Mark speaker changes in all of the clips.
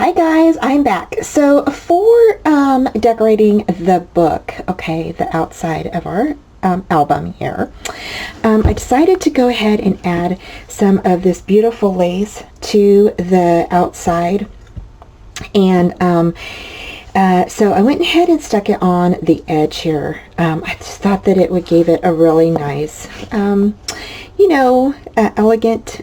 Speaker 1: Hi guys, I'm back. So for decorating the book, okay, the outside of our album here, I decided to go ahead and add some of this beautiful lace to the outside. And so I went ahead and stuck it on the edge here. I just thought that it would give it a really nice, elegant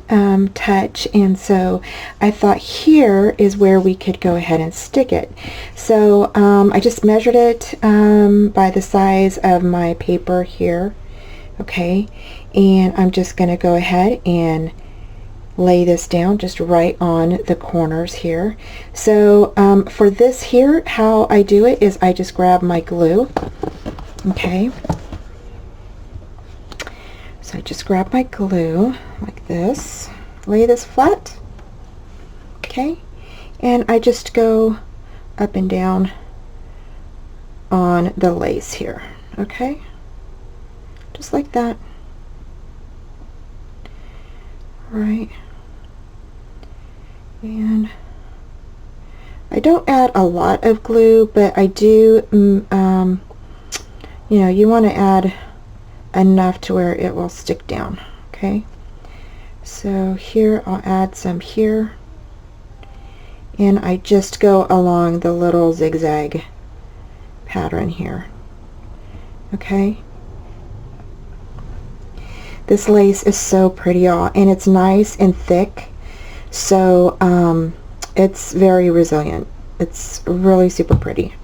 Speaker 1: touch, and so I thought here is where we could go ahead and stick it. So I just measured it by the size of my paper here, okay, and I'm just going to go ahead and lay this down just right on the corners here. So for this here, how I do it is I just grab my glue, okay. So I just grab my glue like this, lay this flat, okay, and I just go up and down on the lace here, okay, just like that. Right. And I don't add a lot of glue, but I do, you want to add enough to where it will stick down, okay. So here I'll add some here, and I just go along the little zigzag pattern here, okay. This lace is so pretty, y'all, and it's nice and thick, so it's very resilient. It's really super pretty.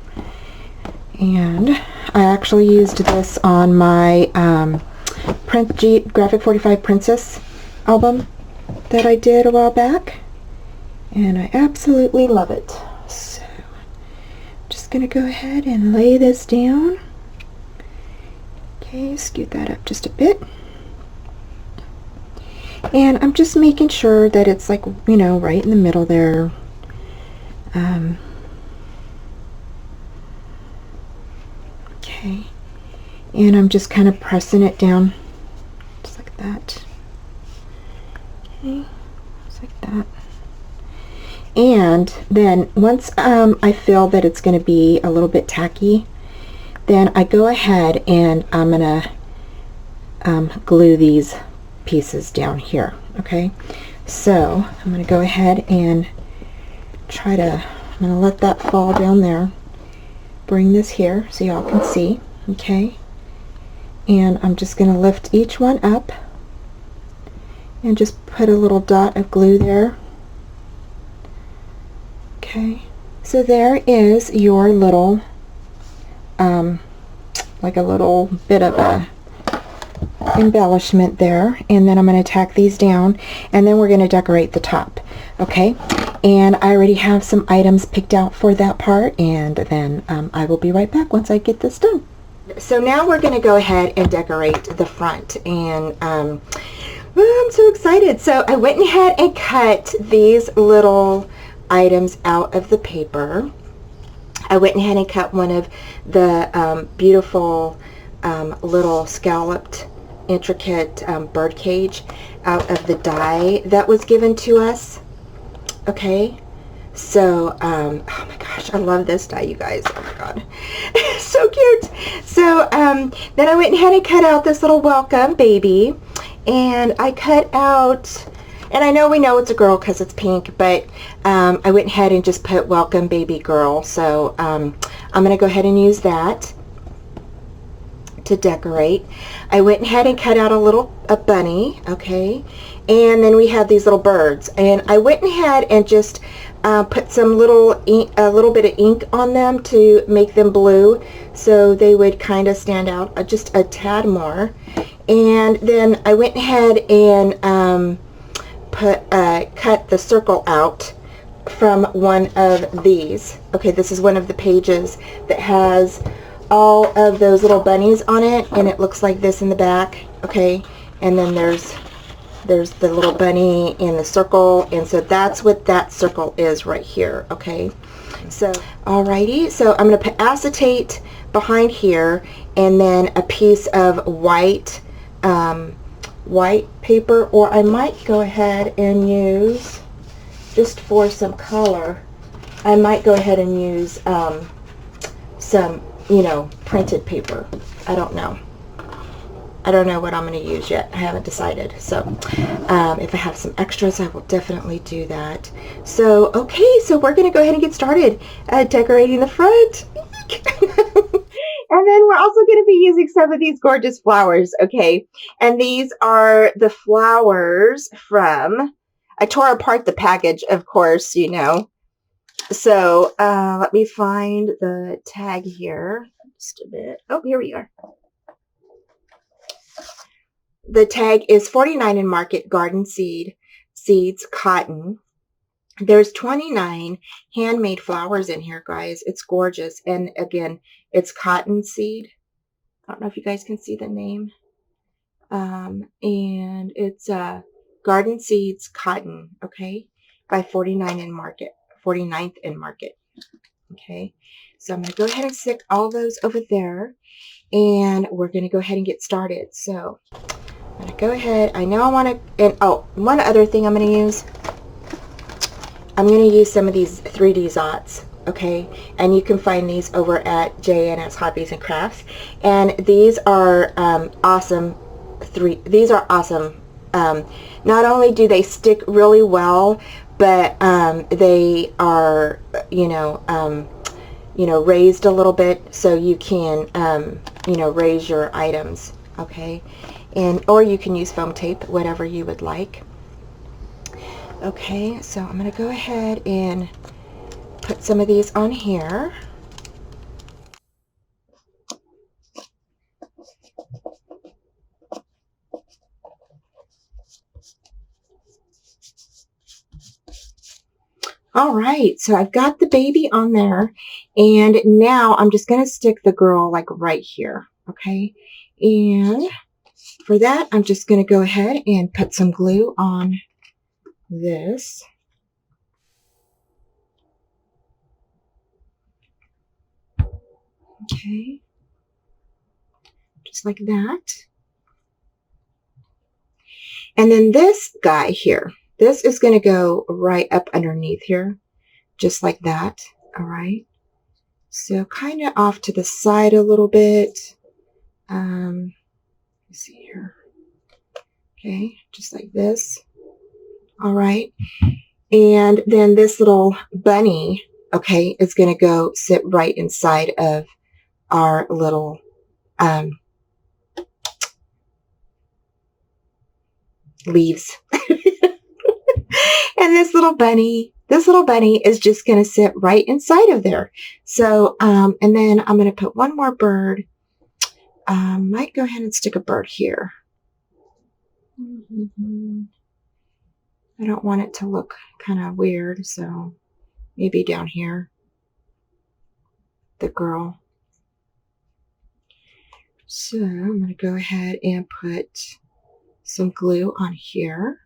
Speaker 1: And I actually used this on my Graphic 45 Princess album that I did a while back, and I absolutely love it. So I'm just gonna go ahead and lay this down. Okay, scoot that up just a bit. And I'm just making sure that it's like, right in the middle there. Okay. And I'm just kind of pressing it down just like that. Okay, just like that. And then once I feel that it's going to be a little bit tacky, then I go ahead and I'm going to glue these pieces down here, okay. So I'm going to go ahead and I'm going to let that fall down there, bring this here so y'all can see, okay, and I'm just going to lift each one up and just put a little dot of glue there, okay. So there is your little like a little bit of a embellishment there, and then I'm going to tack these down, and then we're going to decorate the top, okay. And I already have some items picked out for that part, and then I will be right back once I get this done. So now we're going to go ahead and decorate the front, and I'm so excited. So I went ahead and cut these little items out of the paper. I went ahead and cut one of the beautiful little scalloped intricate bird cage out of the die that was given to us, okay. So oh my gosh, I love this die, you guys. Oh my god, so cute. So then I went ahead and cut out this little welcome baby, and I cut out, and I know we know it's a girl because it's pink, but I went ahead and just put welcome baby girl. So I'm gonna go ahead and use that to decorate. I went ahead and cut out a bunny, okay, and then we have these little birds, and I went ahead and just put some little ink, a little bit of ink on them to make them blue, so they would kind of stand out just a tad more. And then I went ahead and cut the circle out from one of these. Okay, this is one of the pages that has all of those little bunnies on it, and it looks like this in the back, okay. And then there's the little bunny in the circle, and so that's what that circle is right here, okay. So alrighty, so I'm going to put acetate behind here, and then a piece of white paper, or I might go ahead and use, just for some color, I might go ahead and use some, you know, printed paper. I don't know. I don't know what I'm going to use yet. I haven't decided. So if I have some extras, I will definitely do that. So, okay, so we're going to go ahead and get started decorating the front. And then we're also going to be using some of these gorgeous flowers, okay? And these are the flowers from, I tore apart the package, of course, you know. So let me find the tag here just a bit. Oh, here we are. The tag is 49 in market, garden seeds, cotton. There's 29 handmade flowers in here, guys. It's gorgeous. And again, it's cottonseed. I don't know if you guys can see the name. And it's Garden Seeds Cotton, okay, by 49 in market, 49th in market. Okay, so I'm going to go ahead and stick all those over there. And we're going to go ahead and get started. So I'm going to go ahead. I know I want to, and oh, one other thing I'm going to use. I'm going to use some of these 3D Zots, okay? And you can find these over at JNS Hobbies and Crafts. And these are awesome. These are awesome. Not only do they stick really well, but they are, you know, raised a little bit, so you can, you know, raise your items, okay? And or you can use foam tape, whatever you would like. Okay, so I'm going to go ahead and put some of these on here. All right, so I've got the baby on there, and now I'm just going to stick the girl like right here, okay? And for that, I'm just going to go ahead and put some glue on this. Okay, just like that. And then this guy here, this is going to go right up underneath here, just like that. All right. So kind of off to the side a little bit. Let's see here. Okay, just like this. All right. And then this little bunny, okay, is going to go sit right inside of our little leaves. And this little bunny is just going to sit right inside of there. So, and then I'm going to put one more bird. Might go ahead and stick a bird here. I don't want it to look kind of weird, so maybe down here, the girl. So I'm going to go ahead and put some glue on here.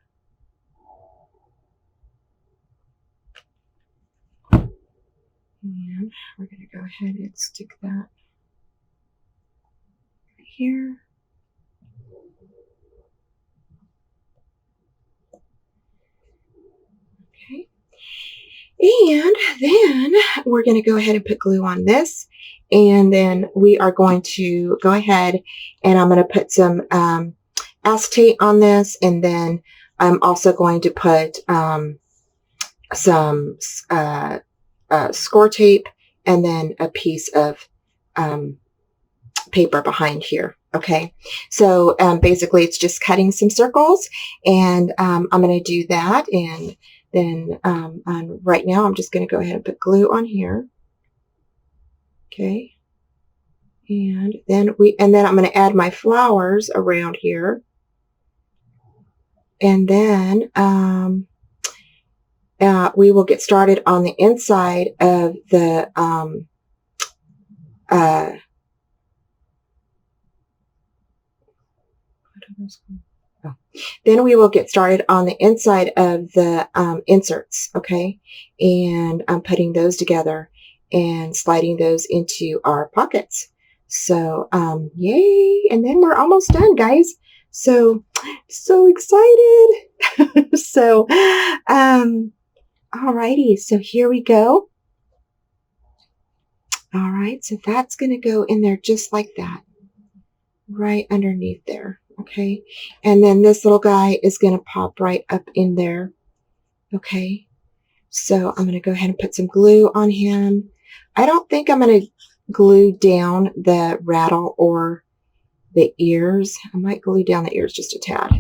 Speaker 1: And we're going to go ahead and stick that right here. Okay. And then we're going to go ahead and put glue on this. And then we are going to go ahead and I'm going to put some acetate on this. And then I'm also going to put some Scor Tape and then a piece of paper behind here. Okay, so basically it's just cutting some circles, and I'm going to do that. And then right now I'm just going to go ahead and put glue on here. Okay, and then I'm going to add my flowers around here, and then we will get started on the inside of the then we will get started on the inside of the inserts, okay? And I'm putting those together and sliding those into our pockets. So, yay! And then we're almost done, guys. So excited. So, alrighty. So here we go. All right, so that's going to go in there just like that, right underneath there, okay? And then this little guy is going to pop right up in there, okay? So I'm going to go ahead and put some glue on him. I don't think I'm going to glue down the rattle or the ears. I might glue down the ears just a tad,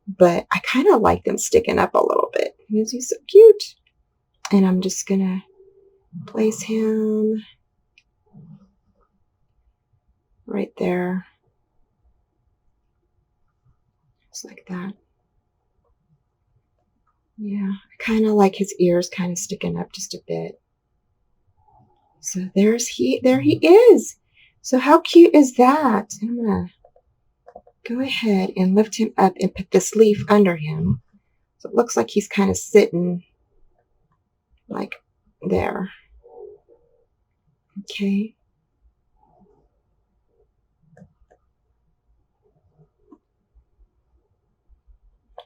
Speaker 1: but I kind of like them sticking up a little bit because he's so cute. And I'm just going to place him right there, just like that. Yeah, I kind of like his ears kind of sticking up just a bit. So there he is. So how cute is that? I'm gonna go ahead and lift him up and put this leaf under him. So it looks like he's kind of sitting like there. Okay.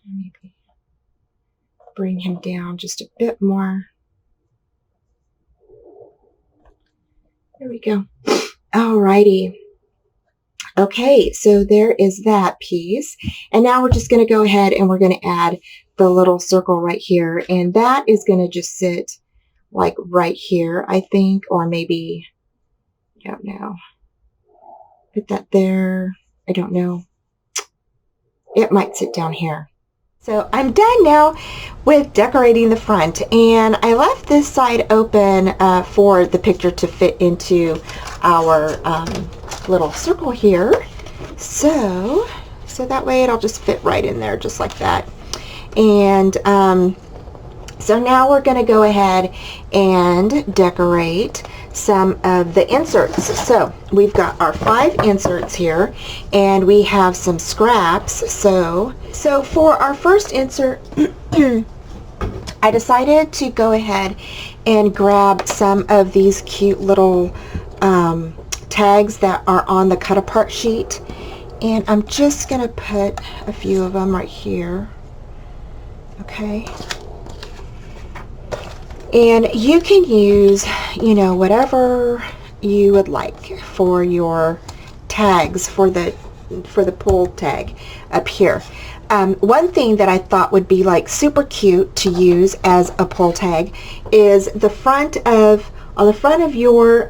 Speaker 1: Maybe bring him down just a bit more. There we go. Alrighty. Okay, so there is that piece. And now we're just going to go ahead and we're going to add the little circle right here. And that is going to just sit like right here, I think, or maybe, I don't know. Put that there. I don't know. It might sit down here. So I'm done now with decorating the front, and I left this side open for the picture to fit into our little circle here. So that way it'll just fit right in there just like that. And so now we're going to go ahead and decorate some of the inserts. So we've got our 5 inserts here, and we have some scraps. So for our first insert, I decided to go ahead and grab some of these cute little tags that are on the cut apart sheet, and I'm just going to put a few of them right here. Okay. And you can use, you know, whatever you would like for your tags, for the pull tag up here. One thing that I thought would be like super cute to use as a pull tag is on the front of your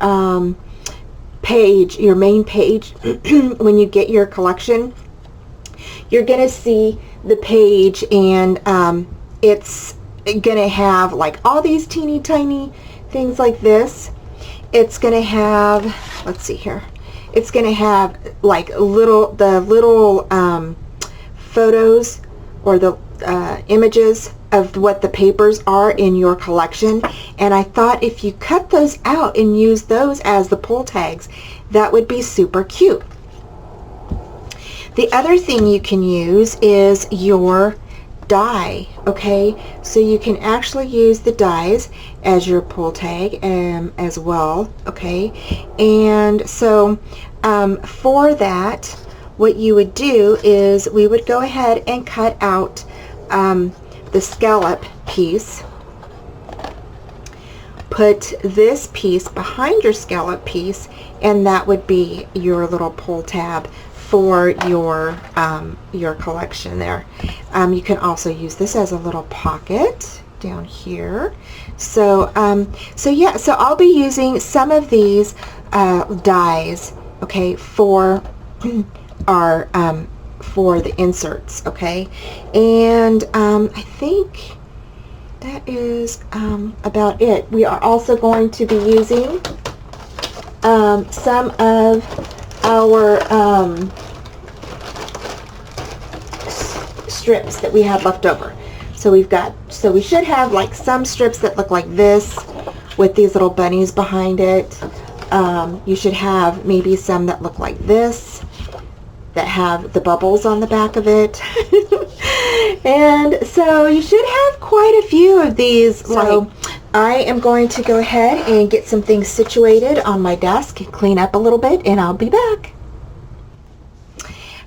Speaker 1: page, your main page, when you get your collection, you're going to see the page, and it's going to have like all these teeny tiny things like this. It's going to have, let's see here, it's going to have like the little photos or the images of what the papers are in your collection. And I thought if you cut those out and use those as the pull tags, that would be super cute. The other thing you can use is your die. Okay, so you can actually use the dies as your pull tag as well. Okay, and so for that, what you would do is we would go ahead and cut out the scallop piece, put this piece behind your scallop piece, and that would be your little pull tab for your collection there. You can also use this as a little pocket down here. So yeah, so I'll be using some of these dies, okay, for our for the inserts, okay, and I think that is about it. We are also going to be using some of our strips that we had left over. So we should have like some strips that look like this with these little bunnies behind it. You should have maybe some that look like this that have the bubbles on the back of it. And so you should have quite a few of these. So I am going to go ahead and get some things situated on my desk, clean up a little bit, and I'll be back.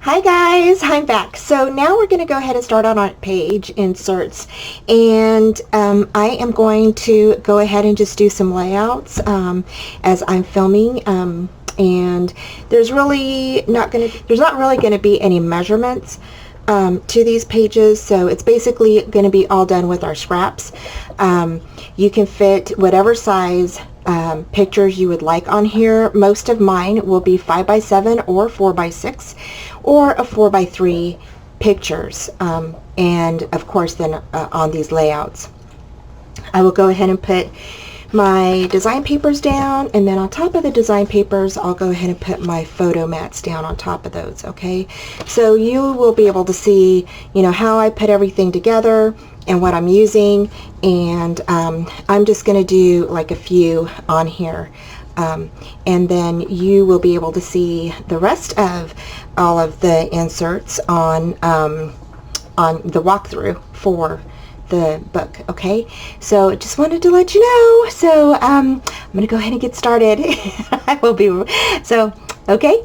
Speaker 1: Hi guys, I'm back. So now we're going to go ahead and start on our page inserts, and I am going to go ahead and just do some layouts as I'm filming, and there's not really going to be any measurements to these pages, so it's basically going to be all done with our scraps. You can fit whatever size pictures you would like on here. Most of mine will be 5x7 or 4x6 or a 4x3 pictures, and of course then on these layouts I will go ahead and put my design papers down, and then on top of the design papers I'll go ahead and put my photo mats down on top of those. Okay, so you will be able to see, you know, how I put everything together and what I'm using, and I'm just going to do like a few on here, and then you will be able to see the rest of all of the inserts on the walkthrough for the book. Okay, so just wanted to let you know. So I'm gonna go ahead and get started. I will be so okay.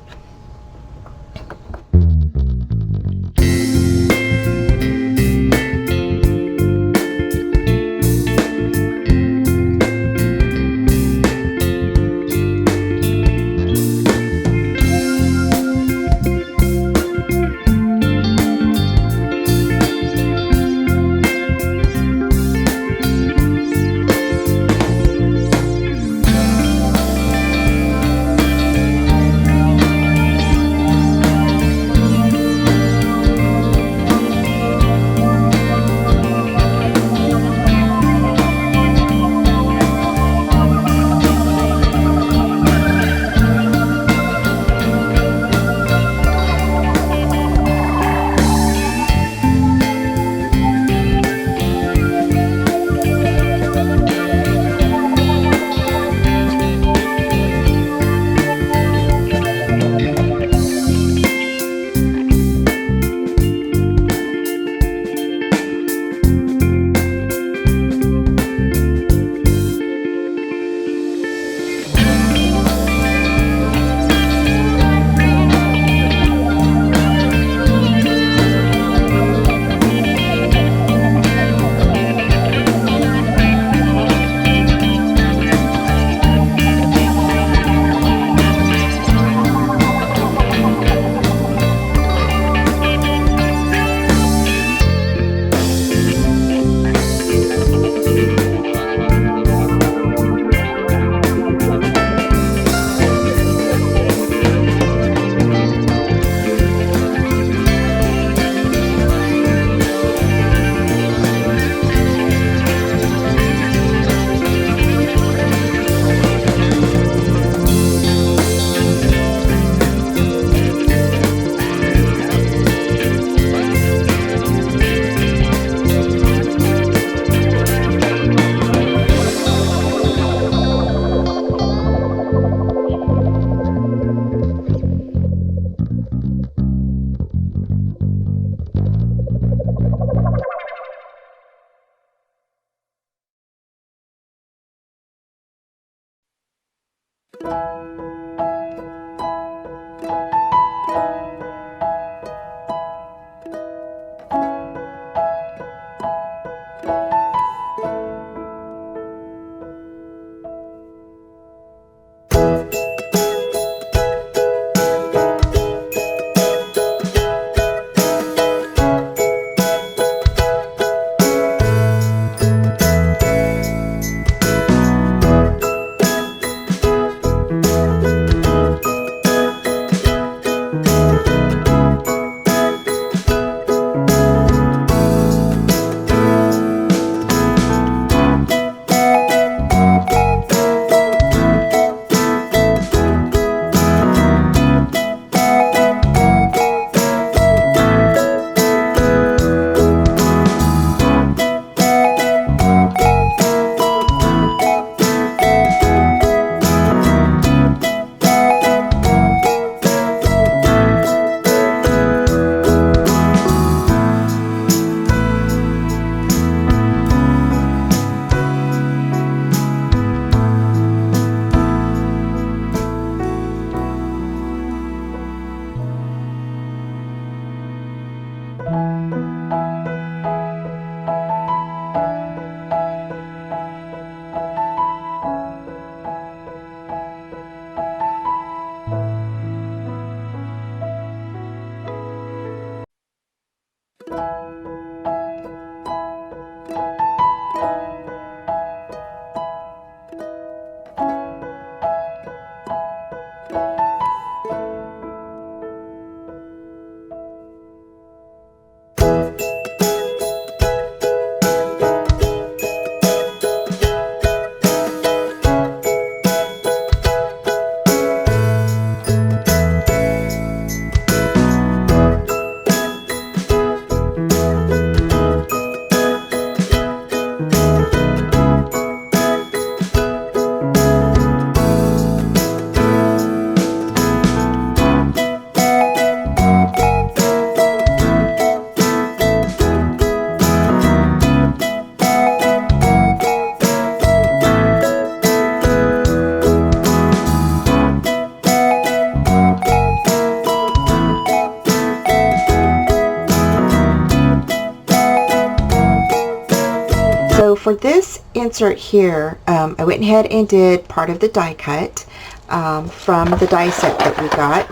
Speaker 1: for this insert here, I went ahead and did part of the die cut from the die set that we got.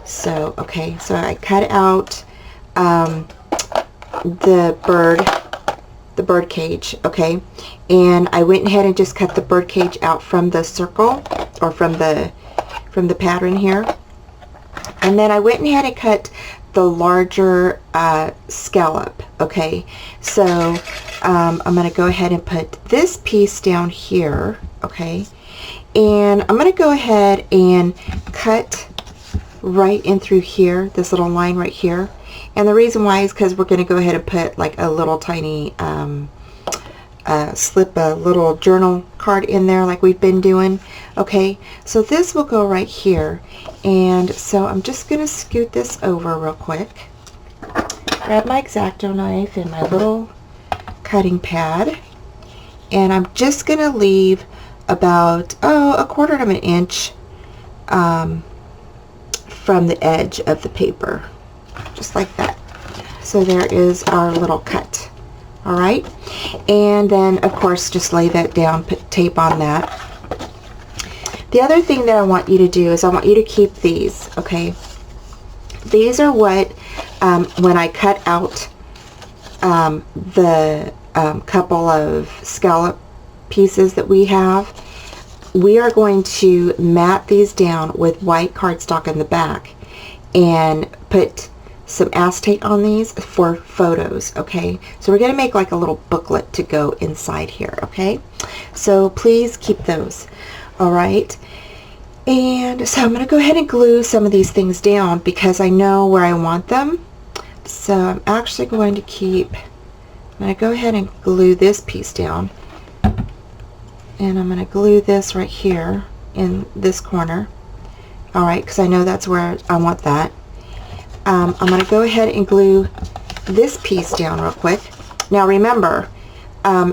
Speaker 1: So, okay, so I cut out the bird cage, okay, and I went ahead and just cut the bird cage out from the circle, or from the pattern here, and then I went ahead and cut the larger scallop. Okay, so I'm going to go ahead and put this piece down here, okay, and I'm going to go ahead and cut right in through here, this little line right here. And the reason why is because we're going to go ahead and put like a little tiny slip a little journal card in there like we've been doing. Okay, so this will go right here, and so I'm just going to scoot this over real quick, grab my X-Acto knife and my little cutting pad, and I'm just going to leave about a quarter of an inch from the edge of the paper, just like that. So there is our little cut. All right, and then of course just lay that down, put tape on that. The other thing that I want you to do is I want you to keep these, okay? These are what, when I cut out the couple of scallop pieces that we have, we are going to mat these down with white cardstock in the back and put some acetate on these for photos. Okay, so we're going to make like a little booklet to go inside here. Okay, so please keep those. All right, and so I'm going to go ahead and glue some of these things down because I know where I want them. So I'm actually going to I'm going to go ahead and glue this piece down, and I'm going to glue this right here in this corner. All right, because I know that's where I want that. I'm going to go ahead and glue this piece down real quick. Now remember,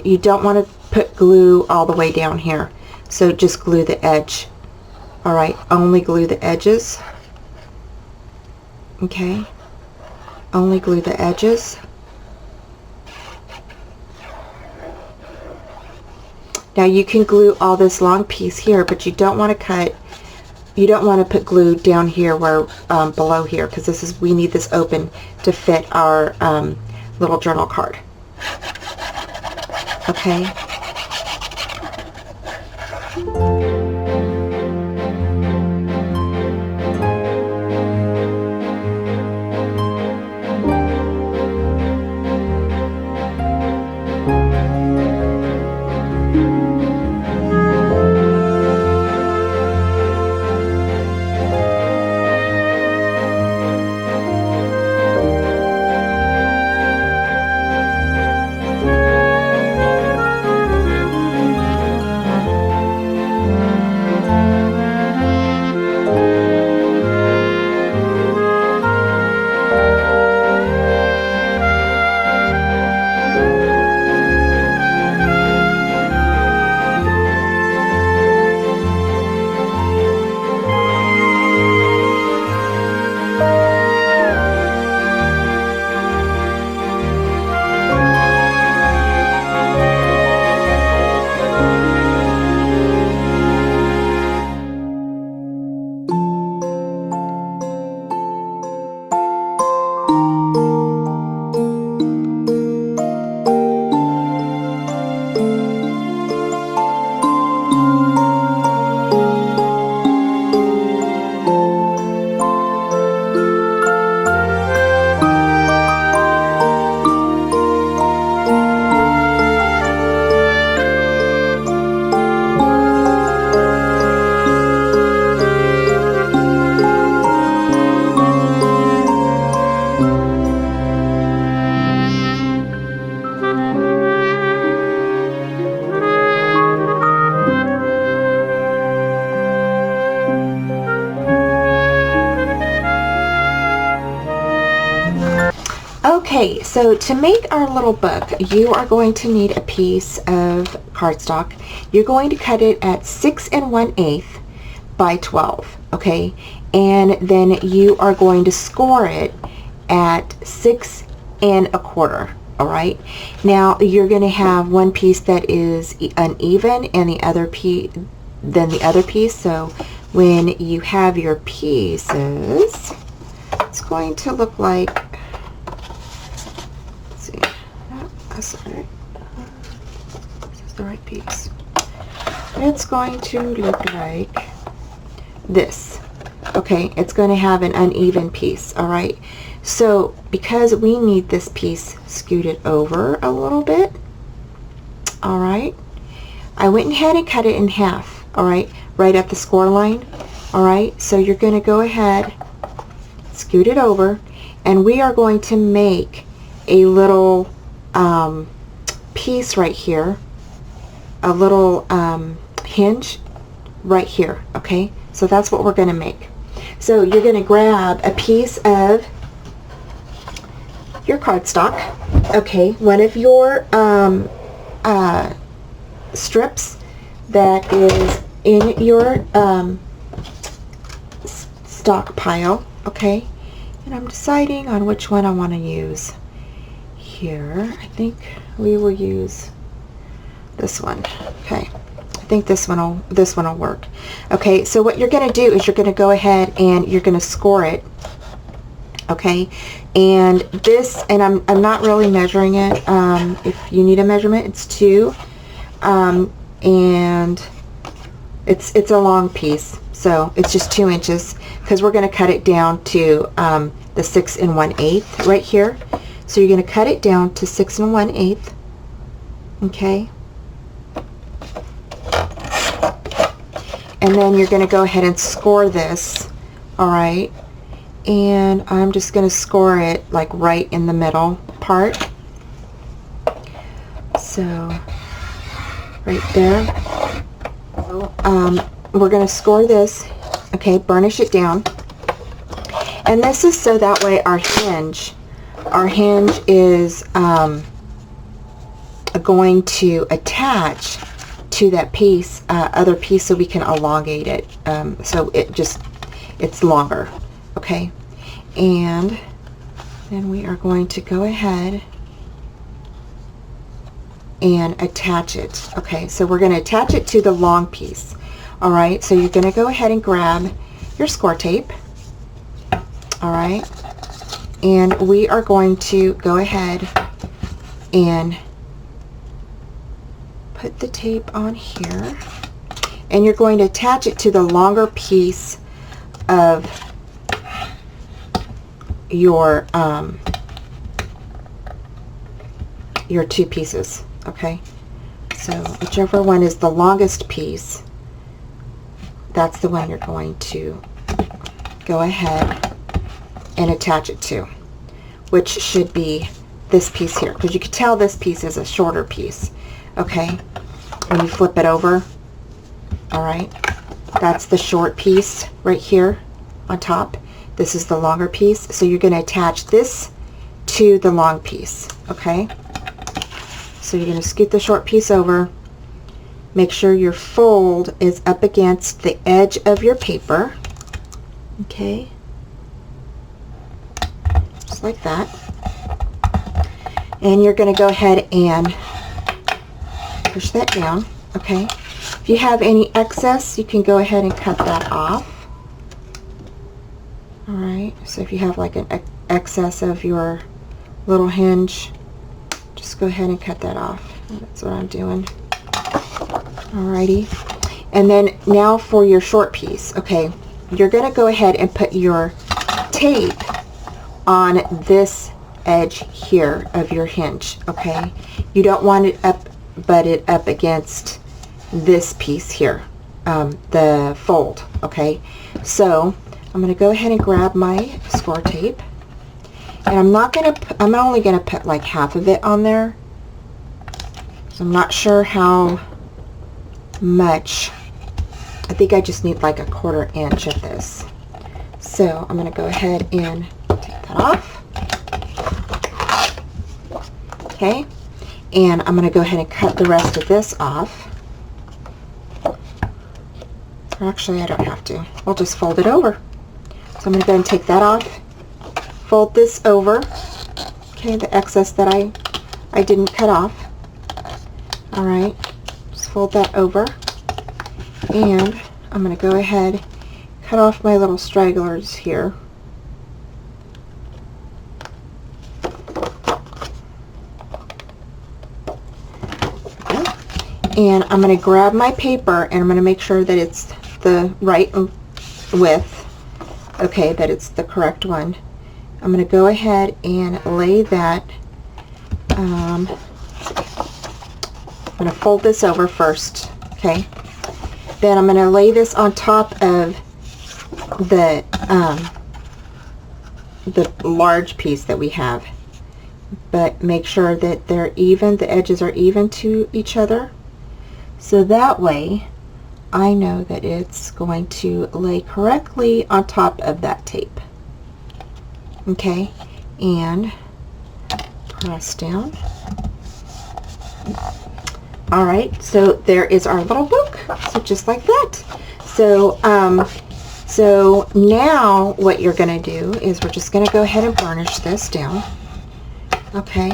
Speaker 1: you don't want to put glue all the way down here, so just glue the edge. All right, only glue the edges. Okay, only glue the edges. Now you can glue all this long piece here, but you don't want to put glue down here where below here, because we need this open to fit our little journal card. Okay. Okay, so to make our little book, you are going to need a piece of cardstock. You're going to cut it at 6 1/8 by 12, okay? And then you are going to score it at 6 1/4, all right? Now you're going to have one piece that is uneven and the other piece, so when you have your pieces, it's going to look like, let's see, that's right. This is the right piece. It's going to look like this. Okay, it's going to have an uneven piece, all right? So because we need this piece scooted over a little bit, all right, I went ahead and cut it in half, all right at the score line, all right? So you're going to go ahead, scoot it over, and we are going to make a little piece right here, a little hinge right here, okay? So that's what we're going to make. So you're going to grab a piece of your cardstock, okay, one of your strips that is in your stockpile, okay, and I'm deciding on which one I want to use here. I think we will use this one, okay. I think this one will work. Okay, so what you're going to do is you're going to go ahead and you're going to score it. Okay, and this, and I'm not really measuring it. If you need a measurement, it's 2, and it's a long piece, so it's just 2 inches because we're going to cut it down to the 6 1/8 right here. So you're going to cut it down to 6 1/8. Okay. And then you're going to go ahead and score this, all right? And I'm just going to score it like right in the middle part. So, right there. We're going to score this, okay, burnish it down. And this is so that way our hinge is going to attach to that piece, other piece, so we can elongate it, so it's longer, okay? And then we are going to go ahead and attach it, okay? So we're going to attach it to the long piece, all right? So you're going to go ahead and grab your score tape, all right? And we are going to go ahead and put the tape on here, and you're going to attach it to the longer piece of your 2 pieces, okay? So whichever one is the longest piece, that's the one you're going to go ahead and attach it to, which should be this piece here, because you can tell this piece is a shorter piece. Okay, when you flip it over, all right, that's the short piece right here on top. This is the longer piece, so you're going to attach this to the long piece, okay? So you're going to scoot the short piece over, make sure your fold is up against the edge of your paper, okay, just like that, and you're going to go ahead and push that down, okay? If you have any excess, you can go ahead and cut that off. All right, so if you have like an excess of your little hinge, just go ahead and cut that off. That's what I'm doing. Alrighty, and then now for your short piece, okay, you're going to go ahead and put your tape on this edge here of your hinge, okay? You don't want it butted up against this piece here, the fold, okay? So I'm going to go ahead and grab my score tape, and I'm only going to put like half of it on there, so I'm not sure how much. I think I just need like a 1/4 inch of this, so I'm going to go ahead and take that off, okay? And I'm going to go ahead and cut the rest of this off. Or actually, I don't have to. We'll just fold it over. So I'm going to go and take that off, fold this over, okay, the excess that I I didn't cut off. All right, just fold that over, and I'm going to go ahead, cut off my little stragglers here. And I'm going to grab my paper, and I'm going to make sure that it's the right width, okay, that it's the correct one. I'm going to go ahead and lay that, I'm going to fold this over first, okay. Then I'm going to lay this on top of the large piece that we have, but make sure that they're even, the edges are even to each other. So that way, I know that it's going to lay correctly on top of that tape. Okay, and press down. All right, so there is our little book. So just like that. So, so now what you're going to do is we're just going to go ahead and burnish this down. Okay.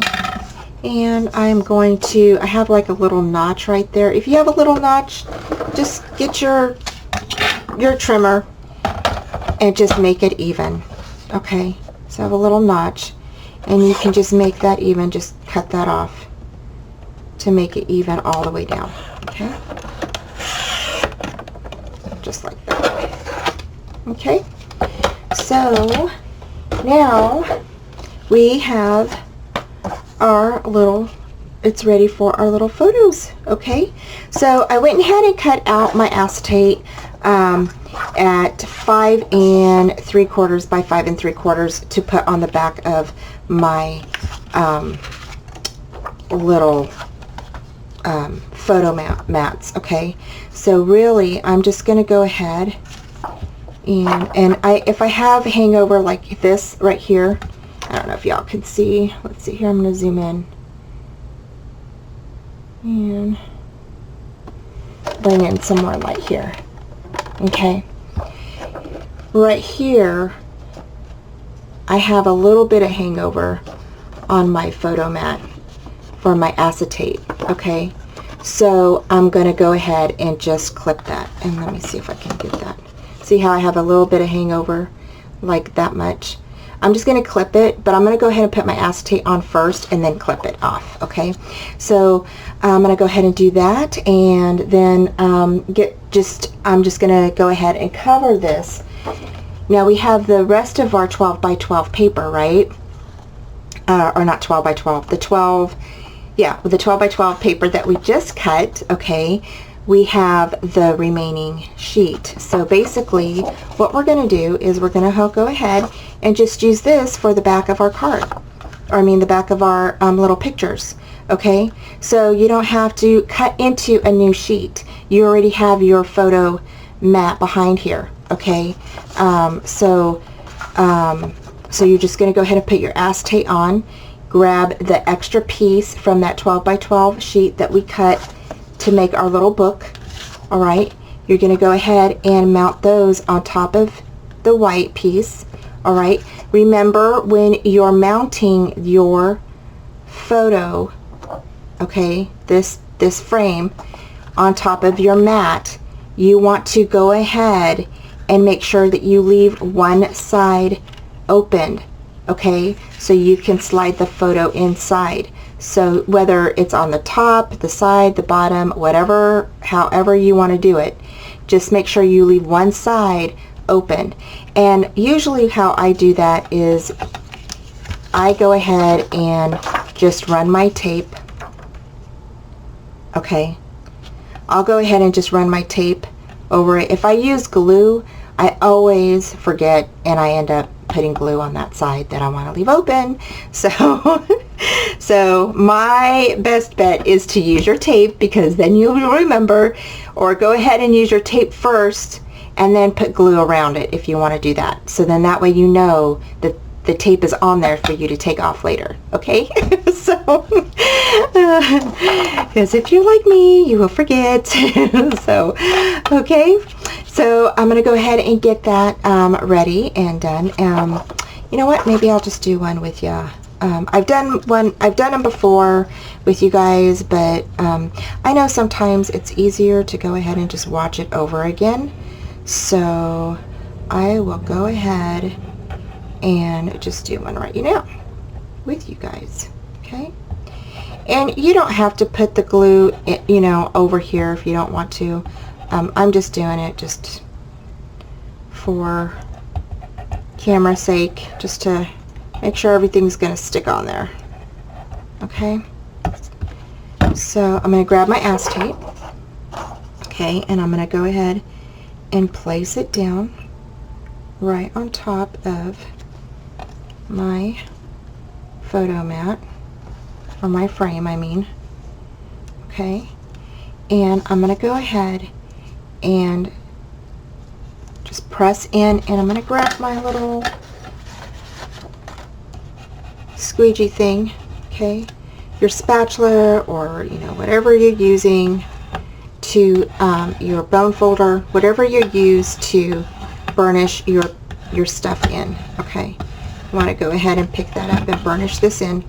Speaker 1: And I'm going to, I have like a little notch right there. If you have a little notch, just get your trimmer and just make it even. Okay, so I have a little notch, and you can just make that even, just cut that off to make it even all the way down. Okay, just like that. Okay, so now we have our little, it's ready for our little photos. Okay, so I went ahead and cut out my acetate at 5 3/4 by 5 3/4 to put on the back of my little photo mats. Okay, so really I'm just going to go ahead and if I have hangover like this right here, I don't know if y'all can see. Let's see here. I'm going to zoom in and bring in some more light here. Okay. Right here, I have a little bit of hangover on my photo mat for my acetate. Okay. So I'm going to go ahead and just clip that. And let me see if I can get that. See how I have a little bit of hangover, like that much? I'm just going to clip it, but I'm going to go ahead and put my acetate on first and then clip it off. Okay, so I'm going to go ahead and do that, and then I'm just going to go ahead and cover this. Now we have the rest of our 12 by 12 paper, right? Or not 12 by 12, the 12, yeah, with the 12 by 12 paper that we just cut. Okay, we have the remaining sheet. So basically what we're going to do is we're going to go ahead and just use this for the back of our card, or I mean the back of our little pictures. Okay, so you don't have to cut into a new sheet. You already have your photo mat behind here. Okay, so you're just going to go ahead and put your acetate on, grab the extra piece from that 12 by 12 sheet that we cut to make our little book. All right, you're going to go ahead and mount those on top of the white piece. All right, remember when you're mounting your photo, okay, this frame on top of your mat, you want to go ahead and make sure that you leave one side opened, okay, so you can slide the photo inside. So whether it's on the top, the side, the bottom, whatever, however you want to do it, just make sure you leave one side open. And usually how I do that is I go ahead and just run my tape. Okay, I'll go ahead and just run my tape over it. If I use glue, I always forget and I end up putting glue on that side that I want to leave open. So so my best bet is to use your tape, because then you'll remember, or go ahead and use your tape first and then put glue around it if you want to do that. So then that way you know that the tape is on there for you to take off later. Okay, so because if you're like me, you will forget. So okay, so I'm gonna go ahead and get that ready and done. You know what, maybe I'll just do one with you I've done them before with you guys, but I know sometimes it's easier to go ahead and just watch it over again. So I will go ahead and just do one right now with you guys, okay? And you don't have to put the glue, you know, over here if you don't want to. I'm just doing it just for camera's sake, just to make sure everything's going to stick on there. Okay, so I'm going to grab my acetate, okay, and I'm going to go ahead and place it down right on top of my photo mat, or my frame, I mean. Okay, and I'm going to go ahead and just press in, and I'm going to grab my little squeegee thing, okay, your spatula, or you know, whatever you're using to your bone folder, whatever you use to burnish your stuff in. Okay, you want to go ahead and pick that up and burnish this in.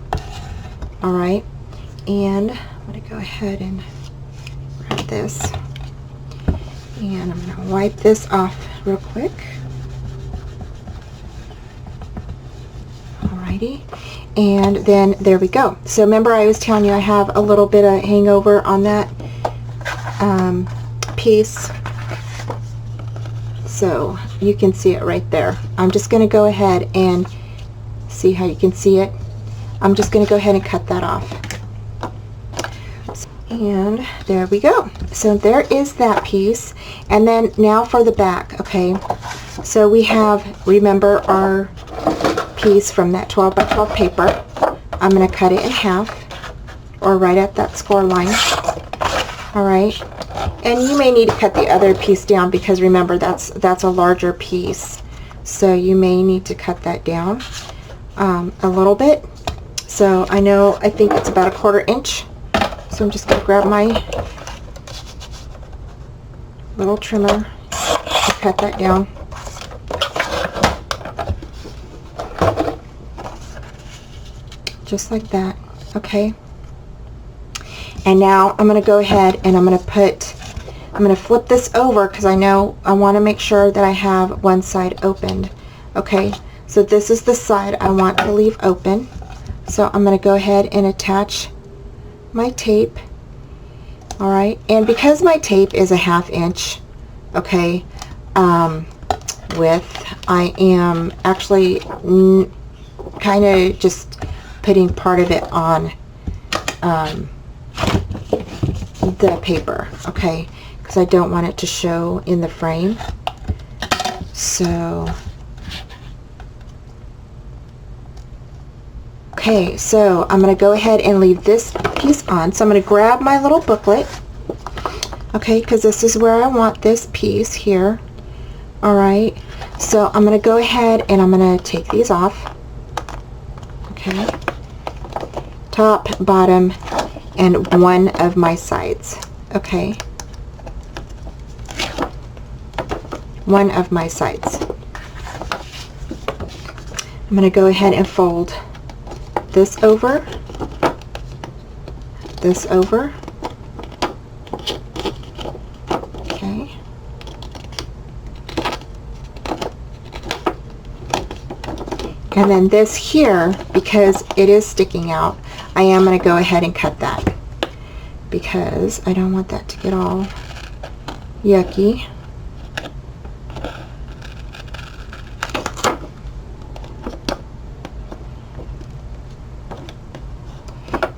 Speaker 1: All right, and I'm going to go ahead and grab this, and I'm going to wipe this off real quick. Alrighty, and then there we go. So remember, I was telling you I have a little bit of hangover on that piece, so you can see it right there. I'm just going to go ahead and see how you can see it. I'm just going to go ahead and cut that off, and there we go. So there is that piece. And then now for the back. Okay, so we have, remember, our piece from that 12 by 12 paper. I'm going to cut it in half, or right at that score line. Alright, and you may need to cut the other piece down, because remember, that's a larger piece, so you may need to cut that down a little bit. So I think it's about 1/4 inch. So I'm just going to grab my little trimmer and cut that down. Just like that. Okay. And now I'm going to go ahead and I'm going to flip this over, because I want to make sure that I have one side opened. Okay, so this is the side I want to leave open. So I'm going to go ahead and attach my tape. Alright, and because my tape is a 1/2 inch, okay, width, I am actually kind of just putting part of it on the paper, okay, because I don't want it to show in the frame. So okay, so I'm going to go ahead and leave this piece on. So I'm going to grab my little booklet, okay, because this is where I want this piece here. Alright, so I'm going to go ahead and I'm going to take these off. Okay, top, bottom, and one of my sides. Okay, one of my sides. I'm going to go ahead and fold this over, this over. Okay, and then this here, because it is sticking out, I am going to go ahead and cut that, because I don't want that to get all yucky.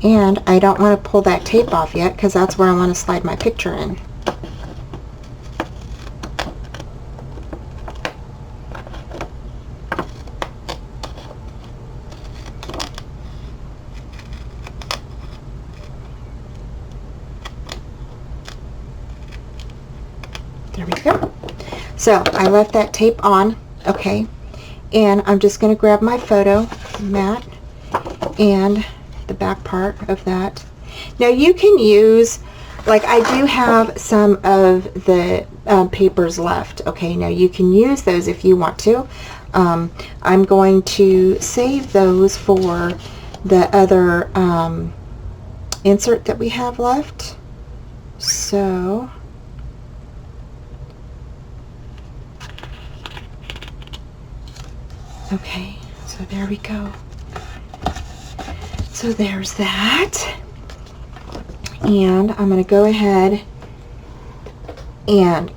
Speaker 1: And I don't want to pull that tape off yet, because that's where I want to slide my picture in. There we go. So I left that tape on, okay, and I'm just going to grab my photo mat and the back part of that. Now you can use, like I do have some of the papers left, okay, now you can use those if you want to. I'm going to save those for the other insert that we have left. So okay, so there we go. So there's that. And I'm going to go ahead and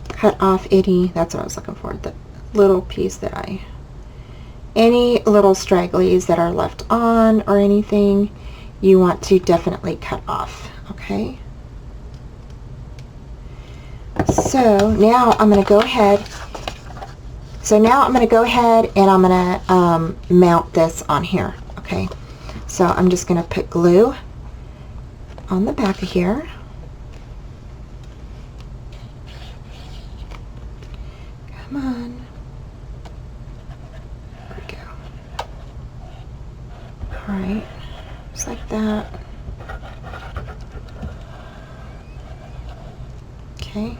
Speaker 1: cut off any, that's what I was looking for, the little piece that any little stragglies that are left on or anything, you want to definitely cut off, okay? So now I'm going to go ahead, and I'm going to mount this on here, okay? So I'm just going to put glue on the back of here. Come on. There we go. Alright, just like that. Okay.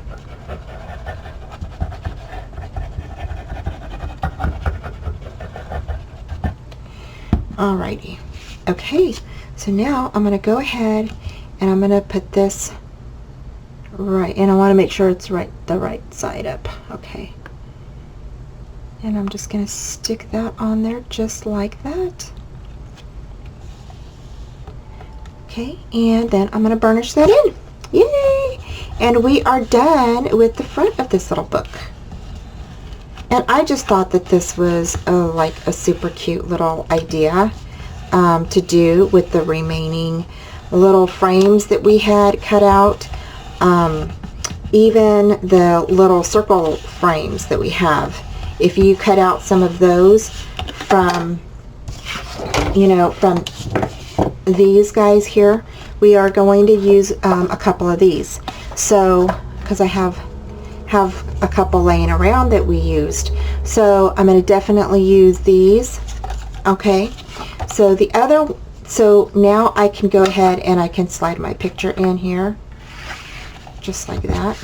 Speaker 1: Alrighty. Okay, so now I'm going to go ahead and I'm going to put this right, and I want to make sure it's right, the right side up. Okay. And I'm just going to stick that on there just like that. Okay, and then I'm going to burnish that in. Yay! And we are done with the front of this little book. And I just thought that this was like a super cute little idea to do with the remaining little frames that we had cut out. Even the little circle frames that we have. If you cut out some of those from, you know, from these guys here, we are going to use a couple of these. So, because I have a couple laying around that we used. So I'm going to definitely use these. Okay. So so now I can go ahead and I can slide my picture in here. Just like that.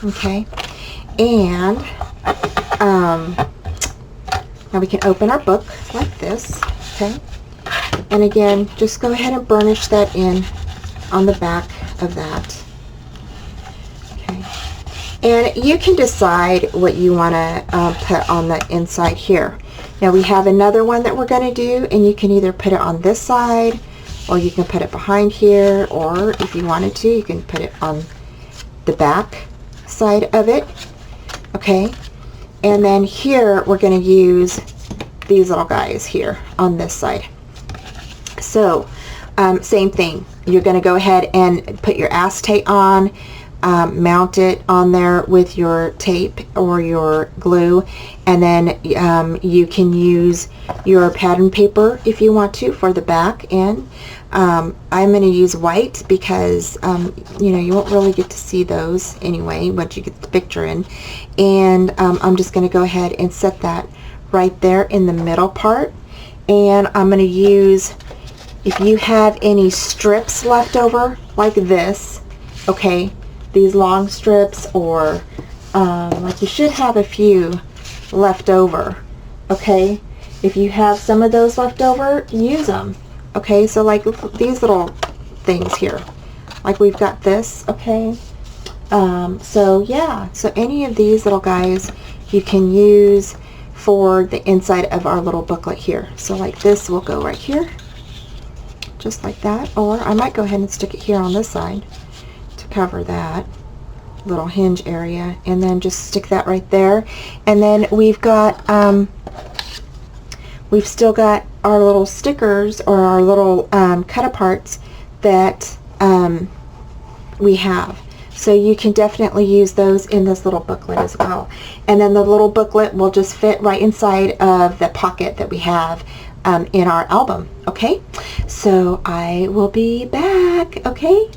Speaker 1: Okay. And now we can open our book like this. Okay. And again, just go ahead and burnish that in on the back of that. And you can decide what you want to put on the inside here. Now we have another one that we're going to do, and you can either put it on this side, or you can put it behind here, or if you wanted to, you can put it on the back side of it. Okay, and then here we're going to use these little guys here on this side. So same thing, you're going to go ahead and put your acetate on. Mount it on there with your tape or your glue, and then you can use your pattern paper if you want to for the back end. I'm going to use white because you know, you won't really get to see those anyway once you get the picture in, and I'm just going to go ahead and set that right there in the middle part. And I'm going to use, if you have any strips left over like this, okay, these long strips, or like you should have a few left over. Okay, if you have some of those left over, use them. Okay, so like these little things here, like we've got this. Okay, so yeah, so any of these little guys you can use for the inside of our little booklet here. So like this will go right here, just like that, or I might go ahead and stick it here on this side to cover that little hinge area, and then just stick that right there. And then we've got we've still got our little stickers, or our little cut aparts that we have. So you can definitely use those in this little booklet as well. And then the little booklet will just fit right inside of the pocket that we have in our album. Okay, so I will be back. Okay.